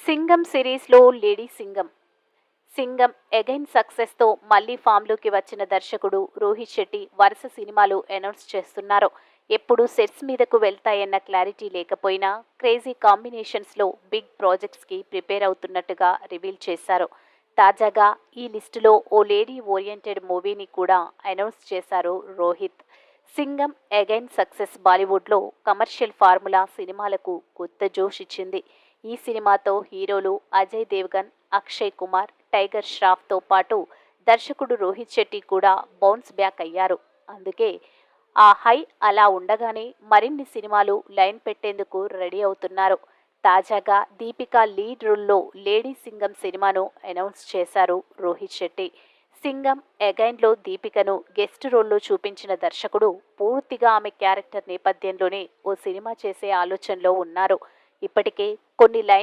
సింగం సిరీస్లో lady Singam. Singam again సక్సెస్తో మళ్లీ ఫామ్లోకి వచ్చిన దర్శకుడు రోహిత్ శెట్టి వరుస సినిమాలు అనౌన్స్ చేస్తున్నారు. ఎప్పుడు సెట్స్ మీదకు వెళ్తాయన్న క్లారిటీ లేకపోయినా క్రేజీ కాంబినేషన్స్లో బిగ్ ప్రాజెక్ట్స్కి ప్రిపేర్ అవుతున్నట్టుగా రివీల్ చేశారు. తాజాగా ఈ లిస్టులో ఓ లేడీ ఓరియంటెడ్ మూవీని కూడా అనౌన్స్ చేశారు రోహిత్. సింగం అగైన్ సక్సెస్ బాలీవుడ్లో కమర్షియల్ ఫార్ములా సినిమాలకు కొత్త జోష్ ఇచ్చింది. ఈ సినిమాతో హీరోలు అజయ్ దేవ్గన్, అక్షయ్ కుమార్, టైగర్ ష్రాఫ్తో పాటు దర్శకుడు రోహిత్ శెట్టి కూడా బౌన్స్ బ్యాక్ అయ్యారు. అందుకే ఆ హై అలా ఉండగానే మరిన్ని సినిమాలు లైన్ పెట్టేందుకు రెడీ అవుతున్నారు. తాజాగా దీపిక లీడ్ రోల్లో లేడీ సింగం సినిమాను అనౌన్స్ చేశారు రోహిత్ శెట్టి. సింగం అగైన్లో దీపికను గెస్ట్ రోల్లో చూపించిన దర్శకుడు పూర్తిగా ఆమె క్యారెక్టర్ నేపథ్యంలోనే ఓ సినిమా చేసే ఆలోచనలో ఉన్నారు. ఇప్పటికే కొన్ని లైన్